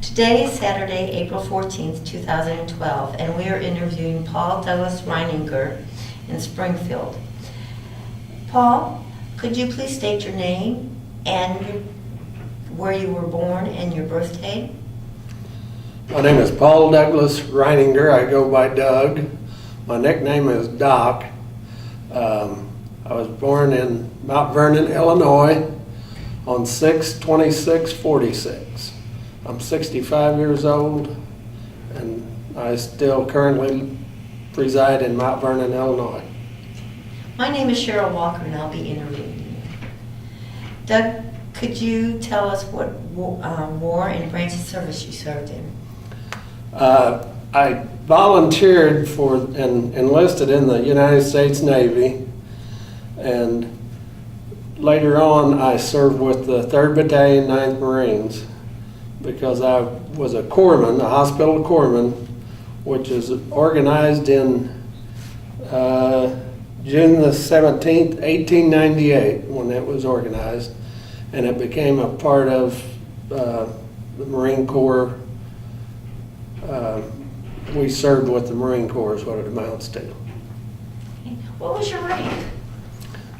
Today is Saturday, April 14th, 2012, and we are interviewing Paul Douglas Reininger in Springfield. Paul, could you please state your name and where you were born and your birthday? My name is Paul Douglas Reininger. I go by Doug. My nickname is Doc. I was born in Mount Vernon, Illinois on 6/26/46. I'm 65 years old, and I still currently reside in Mount Vernon, Illinois. My name is Cheryl Walker, and I'll be interviewing you. Doug, could you tell us what war and branch of service you served in? I volunteered for and enlisted in the United States Navy, and later on I served with the 3rd Battalion, 9th Marines, because I was a corpsman, a hospital corpsman, which is organized in June the 17th, 1898, when it was organized, and it became a part of the Marine Corps. We served with the Marine Corps is what it amounts to. What was your rank?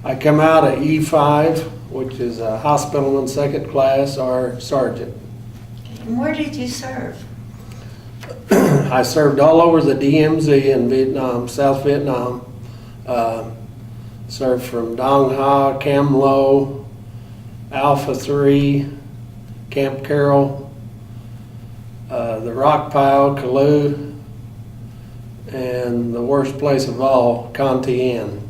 I come out at E5, which is a hospitalman 2nd class or sergeant. And where did you serve? I served all over the DMZ in Vietnam, South Vietnam. Served from Dong Ha, Cam Lo, Alpha 3, Camp Carroll, the Rock Pile, Calloo, and the worst place of all, Con Tien.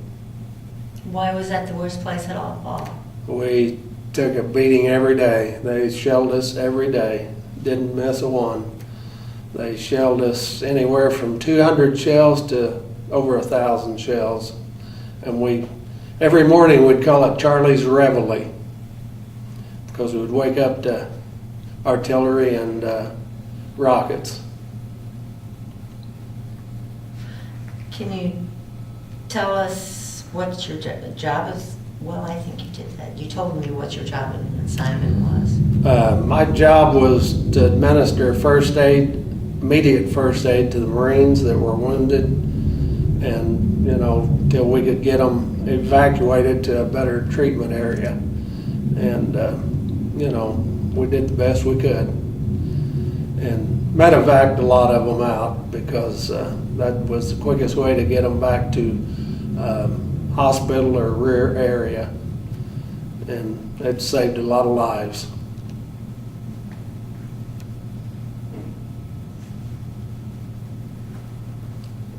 Why was that the worst place at all, Paul? We took a beating every day. They shelled us every day. Didn't miss a one. They shelled us anywhere from 200 shells to over 1,000 shells. And every morning we'd call it Charlie's Reveille, because we would wake up to artillery and rockets. Can you tell us what your job is? Well, I think you did that. You told me what your job and assignment was. My job was to administer first aid, immediate first aid to the Marines that were wounded, and till we could get them evacuated to a better treatment area. And we did the best we could, and medevaced a lot of them out, because that was the quickest way to get them back to hospital or rear area, and it saved a lot of lives.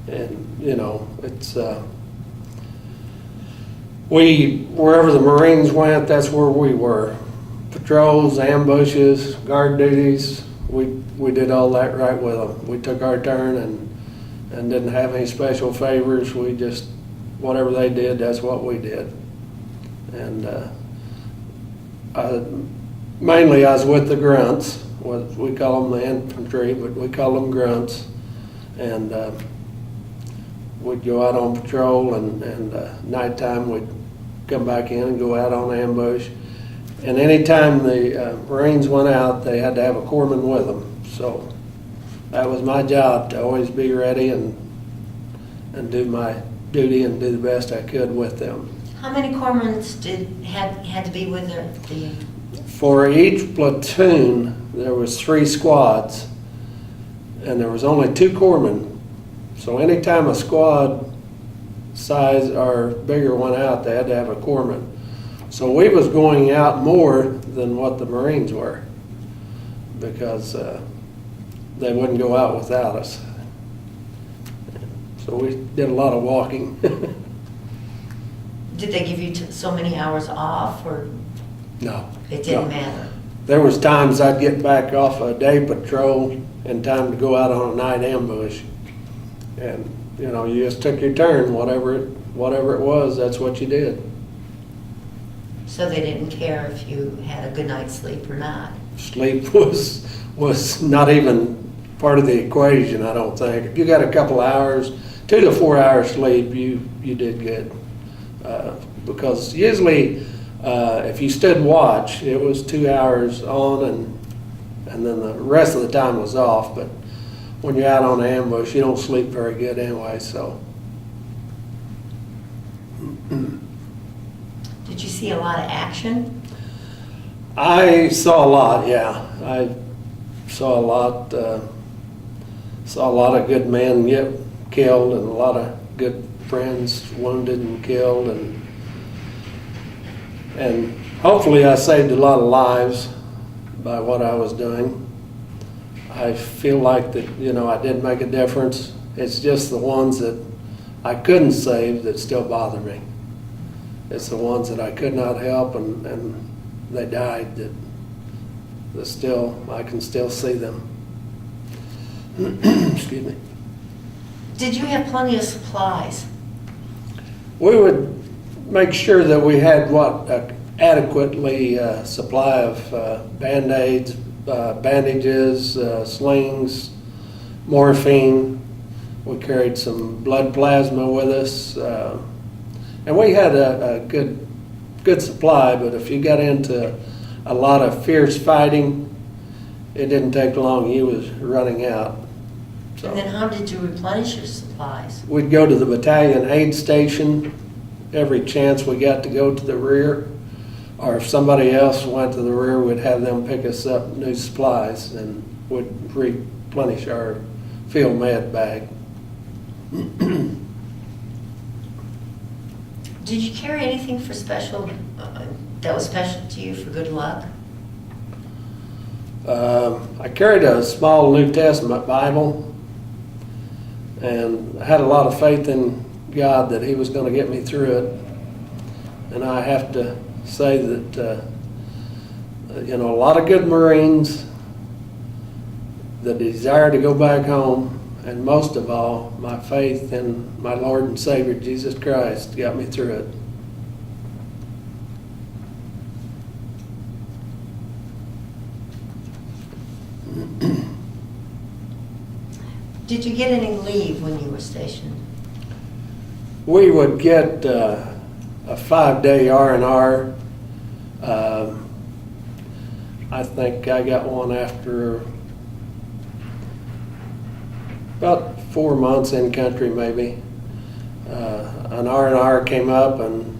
And it's wherever the Marines went, that's where we were. Patrols, ambushes, guard duties, we did all that right with them. We took our turn and didn't have any special favors. We just, whatever they did, that's what we did. And mainly I was with the grunts. We call them the infantry, but we call them grunts. And we'd go out on patrol, and nighttime we'd come back in and go out on ambush. And anytime the Marines went out, they had to have a corpsman with them. So that was my job, to always be ready and do my duty and do the best I could with them. How many corpsmen had to be with the? For each platoon, there was 3 squads, and there was only 2 corpsmen. So anytime a squad size or bigger went out, they had to have a corpsman. So we was going out more than what the Marines were, because they wouldn't go out without us. So we did a lot of walking. Did they give you so many hours off, or No. it didn't matter? There was times I'd get back off a day patrol in time to go out on a night ambush. And you just took your turn, whatever it was, that's what you did. So they didn't care if you had a good night's sleep or not? Sleep was not even part of the equation, I don't think. If you got a couple hours, 2 to 4 hours sleep, you did good. Because usually if you stood watch, it was 2 hours on and and then the rest of the time was off. But when you're out on the ambush, you don't sleep very good anyway, so. Did you see a lot of action? I saw a lot, yeah. I saw a lot of good men get killed, and a lot of good friends wounded and killed, and hopefully I saved a lot of lives by what I was doing. I feel like that, I did make a difference. It's just the ones that I couldn't save that still bother me. It's the ones that I could not help and they died that I can still see them. Excuse me. Did you have plenty of supplies? We would make sure that we had adequately supply of Band-Aids, bandages, slings, morphine. We carried some blood plasma with us, and we had a good supply. But if you got into a lot of fierce fighting, it didn't take long. You was running out. So And then how did you replenish your supplies? we'd go to the battalion aid station every chance we got to go to the rear. Or if somebody else went to the rear, we'd have them pick us up new supplies and would replenish our field med bag. Did you carry anything for special, that was special to you for good luck? I carried a small New Testament Bible, and I had a lot of faith in God that He was going to get me through it. And I have to say that, a lot of good Marines, the desire to go back home, and most of all, my faith in my Lord and Savior, Jesus Christ, got me through it. Did you get any leave when you were stationed? We would get a 5-day R&R. I think I got one after about 4 months in country, maybe. An R&R came up and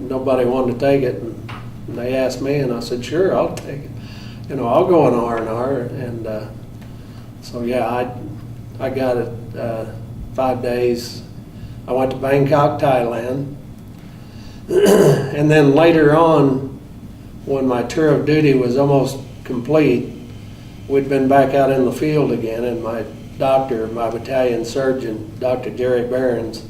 nobody wanted to take it, and they asked me, and I said, sure, I'll take it. I'll go on R&R, and so yeah, I got it 5 days. I went to Bangkok, Thailand, and then later on, when my tour of duty was almost complete, we'd been back out in the field again, and my doctor, my battalion surgeon, Dr. Jerry Behrens,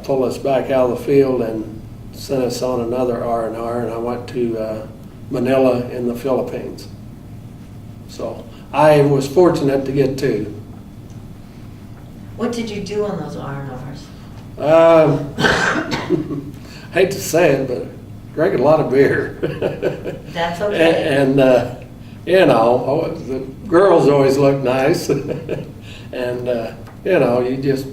pulled us back out of the field and sent us on another R&R, and I went to Manila in the Philippines. So I was fortunate to get 2. What did you do on those R&Rs? Hate to say it, but drank a lot of beer. That's okay. And the girls always look nice, and you just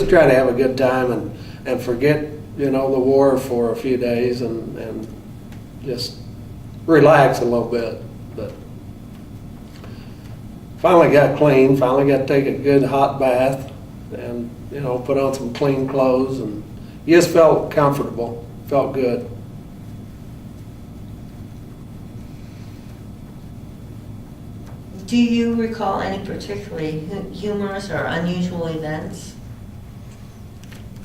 try to have a good time and forget the war for a few days and just relax a little bit. But finally got clean. Finally got to take a good hot bath and put on some clean clothes, and you just felt comfortable, felt good. Do you recall any particularly humorous or unusual events?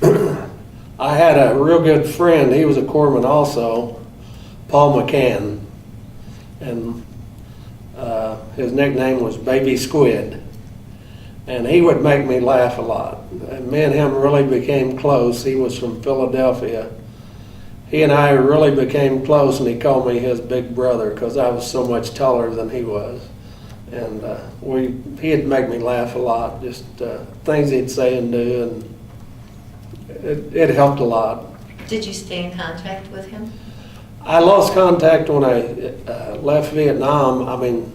I had a real good friend. He was a corpsman also, Paul McCann, and his nickname was Baby Squid. And he would make me laugh a lot. And me and him really became close. He was from Philadelphia. He and I really became close, and he called me his big brother because I was so much taller than he was. And he'd make me laugh a lot, just things he'd say and do, and it helped a lot. Did you stay in contact with him? I lost contact when I left Vietnam. I mean,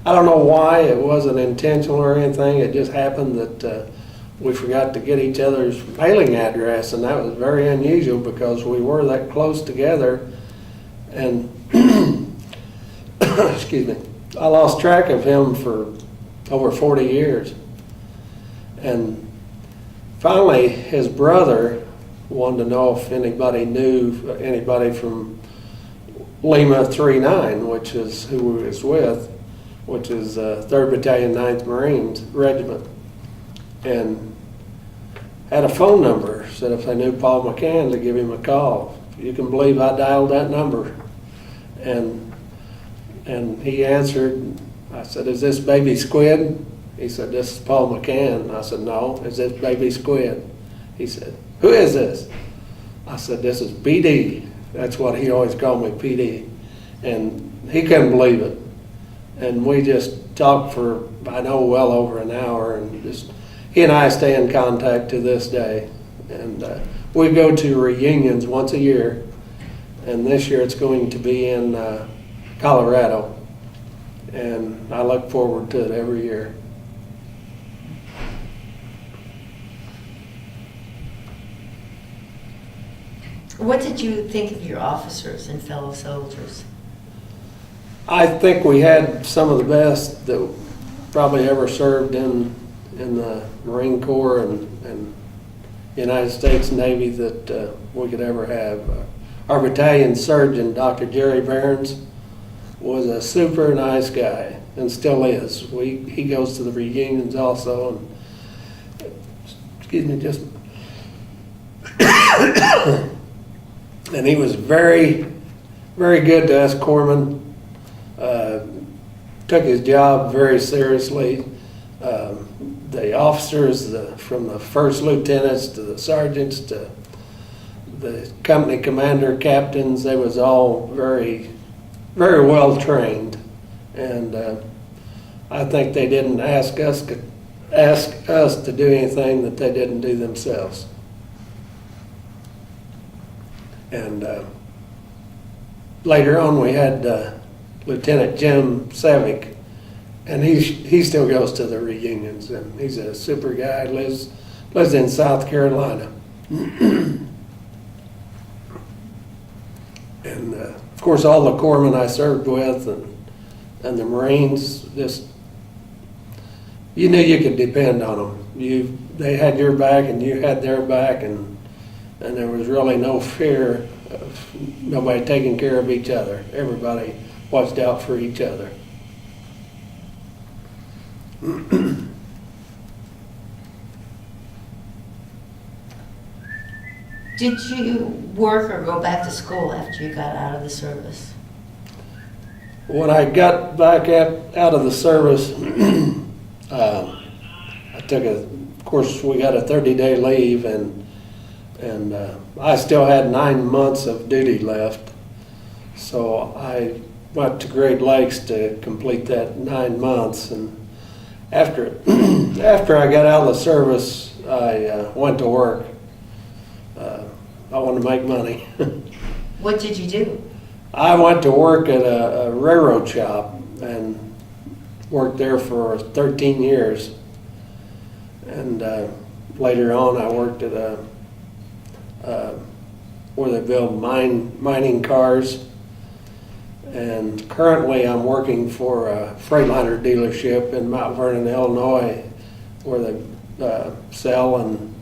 I don't know why. It wasn't intentional or anything. It just happened that we forgot to get each other's mailing address, and that was very unusual because we were that close together. And excuse me. I lost track of him for over 40 years. And finally, his brother wanted to know if anybody knew anybody from Lima 39, which is who we was with, which is 3rd Battalion, 9th Marines Regiment. And had a phone number, said if they knew Paul McCann to give him a call. You can believe I dialed that number. And he answered. I said, "Is this Baby Squid?" He said, "This is Paul McCann." I said, "No, is this Baby Squid?" He said, "Who is this?" I said, "This is PD." That's what he always called me, PD. And he couldn't believe it. And we just talked for, I know, well over an hour, and just, he and I stay in contact to this day. And we go to reunions once a year, and this year it's going to be in Colorado. And I look forward to it every year. What did you think of your officers and fellow soldiers? I think we had some of the best that probably ever served in the Marine Corps and United States Navy that we could ever have. Our battalion surgeon, Dr. Jerry Barons, was a super nice guy and still is. He goes to the reunions also. And, excuse me, just. And he was very, very good to us corpsmen. Took his job very seriously. The officers, from the first lieutenants to the sergeants to the company commander, captains, they was all very, very well trained. And I think they didn't ask us to do anything that they didn't do themselves. And later on, we had Lieutenant Jim Savick, and he still goes to the reunions, and he's a super guy. Lives in South Carolina, and of course, all the corpsmen I served with, and the Marines, just you knew you could depend on them. They had your back, and you had their back, and there was really no fear of nobody taking care of each other. Everybody watched out for each other. Did you work or go back to school after you got out of the service? When I got back out of the service, I took of course, we got a 30-day leave, and I still had 9 months of duty left. So I went to Great Lakes to complete that 9 months, and after I got out of the service, I went to work. I wanted to make money. What did you do? I went to work at a railroad shop and worked there for 13 years. And later on, I worked at where they build mining cars. And currently, I'm working for a Freightliner dealership in Mount Vernon, Illinois, where they sell and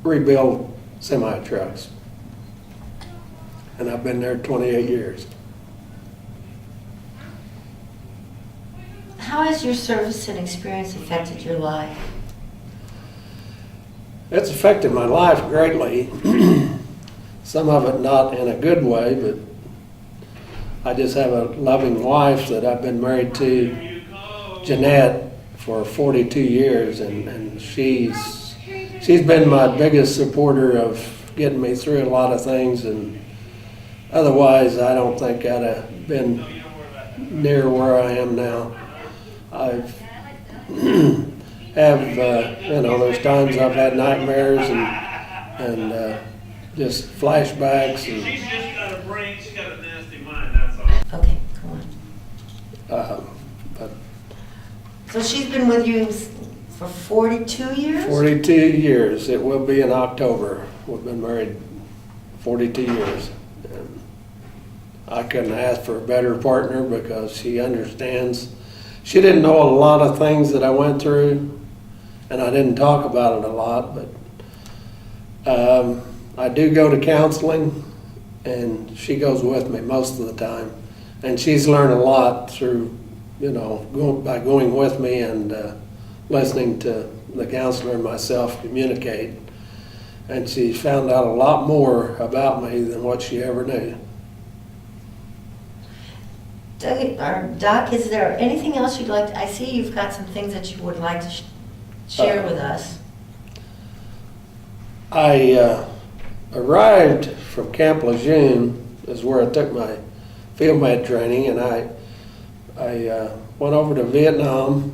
rebuild semi-trucks. And I've been there 28 years. How has your service and experience affected your life? It's affected my life greatly. Some of it not in a good way, but I just have a loving wife that I've been married to, Jeanette, for 42 years, and she's been my biggest supporter of getting me through a lot of things, and otherwise I don't think I'd have been near where I am now. I've there's times I've had nightmares and just flashbacks. And, She's just got a brain, she's got a nasty mind, that's all. Okay, go on. but So she's been with you for 42 years? 42 years. It will be in October. We've been married 42 years. And I couldn't ask for a better partner because she understands. She didn't know a lot of things that I went through, and I didn't talk about it a lot, but I do go to counseling, and she goes with me most of the time. And she's learned a lot through, by going with me and listening to the counselor and myself communicate. And she found out a lot more about me than what she ever knew. Doc, is there anything else you'd like I see you've got some things that you would like to share with us. I arrived from Camp Lejeune, is where I took my field med training, and I went over to Vietnam.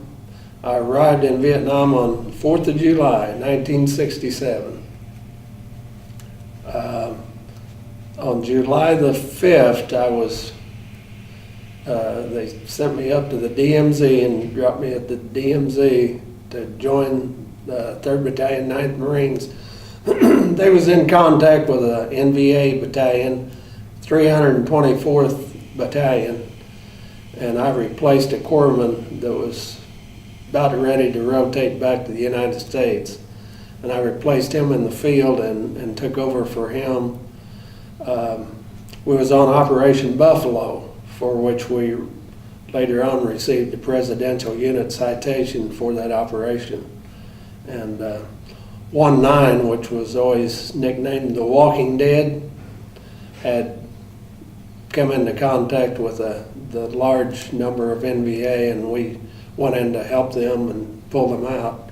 I arrived in Vietnam on 4th of July, 1967. On July the 5th, they sent me up to the DMZ and dropped me at the DMZ to join the 3rd Battalion, 9th Marines. They was in contact with a NVA battalion, 324th Battalion, and I replaced a corpsman that was about ready to rotate back to the United States. And I replaced him in the field and took over for him. We was on Operation Buffalo, for which we later on received the Presidential Unit Citation for that operation. And 1-9, which was always nicknamed the Walking Dead, had come into contact with the large number of NVA, and we went in to help them and pull them out.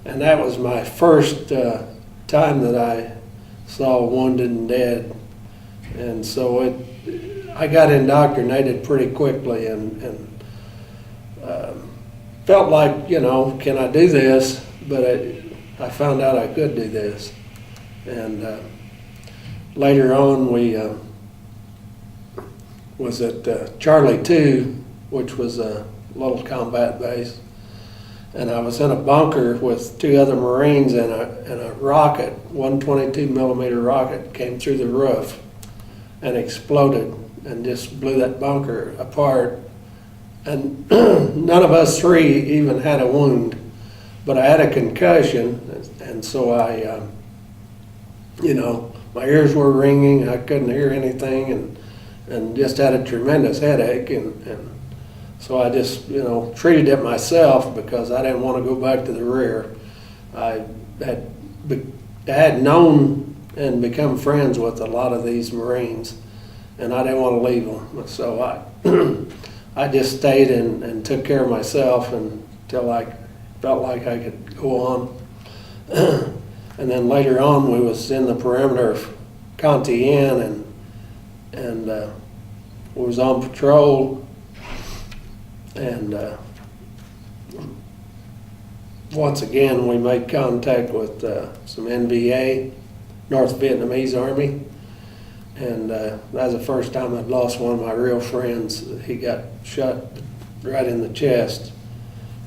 And that was my first time that I saw wounded and dead. And so I got indoctrinated pretty quickly and felt like, can I do this? But I found out I could do this. And later on, we was at Charlie 2, which was a little combat base. And I was in a bunker with 2 other Marines, and a rocket, 122 millimeter rocket, came through the roof and exploded and just blew that bunker apart. And none of us 3 even had a wound, but I had a concussion, and so my ears were ringing, I couldn't hear anything, and just had a tremendous headache, and so I just, treated it myself because I didn't want to go back to the rear. I had known and become friends with a lot of these Marines, and I didn't want to leave them. So I just stayed and took care of myself until I felt like I could go on. And then later on, we was in the perimeter of Cantillon, and we was on patrol. And once again, we made contact with some NVA, North Vietnamese Army. And that was the first time I'd lost one of my real friends. He got shot right in the chest,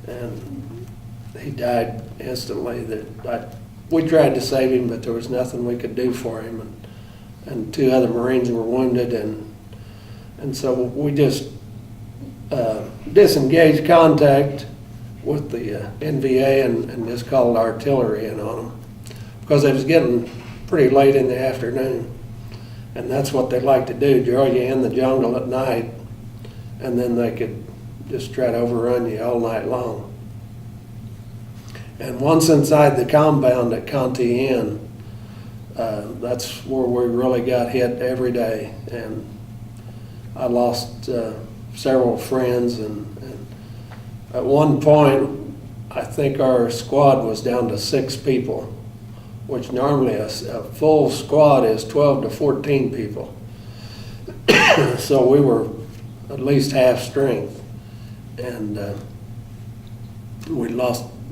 and he died instantly. We tried to save him, but there was nothing we could do for him. And 2 other Marines were wounded, and so we just disengaged contact with the NVA and just called artillery in on them because it was getting pretty late in the afternoon, and that's what they like to do, draw you in the jungle at night, and then they could just try to overrun you all night long. And once inside the compound at Cantillon, that's where we really got hit every day, and I lost several friends, and at one point I think our squad was down to 6 people, which normally a full squad is 12 to 14 people. So we were at least half strength, and we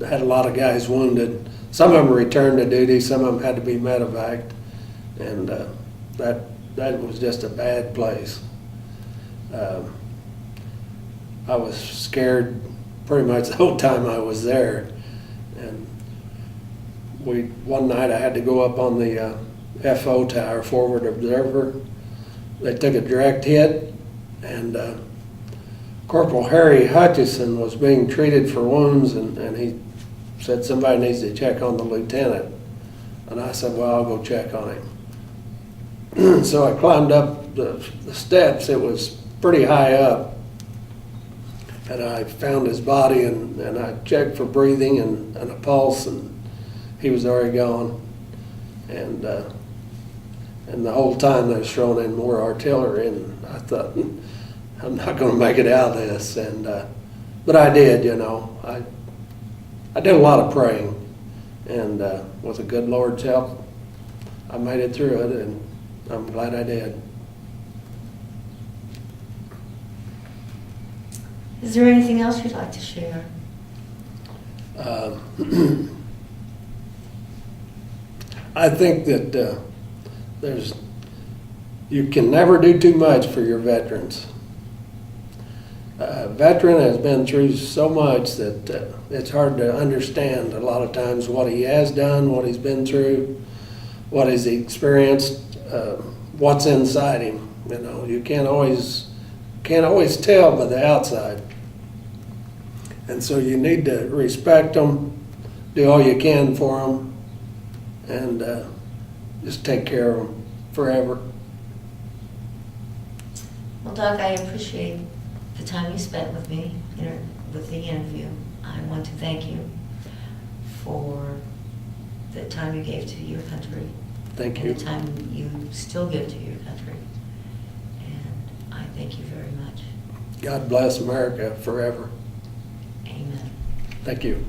had a lot of guys wounded. Some of them returned to duty, some of them had to be medevaced, and that was just a bad place. I was scared pretty much the whole time I was there. And one night I had to go up on the FO tower, forward observer, they took a direct hit, and Corporal Harry Hutchison was being treated for wounds, and he said somebody needs to check on the lieutenant. And I said, well, I'll go check on him. So I climbed up the steps. It was pretty high up. And I found his body, and I checked for breathing and a pulse, and he was already gone. And the whole time they was throwing in more artillery, and I thought, I'm not going to make it out of this. But I did, you know. I did a lot of praying, and with the good Lord's help, I made it through it, and I'm glad I did. Is there anything else you'd like to share? I think that you can never do too much for your veterans. A veteran has been through so much that it's hard to understand a lot of times what he has done, what he's been through, what he's experienced, what's inside him. You know, you can't always tell by the outside. And so you need to respect them, do all you can for them, and just take care of them forever. Well, Doug, I appreciate the time you spent with me, with the interview. I want to thank you for the time you gave to your country. Thank you. And the time you still give to your country. And I thank you very much. God bless America forever. Amen. Thank you.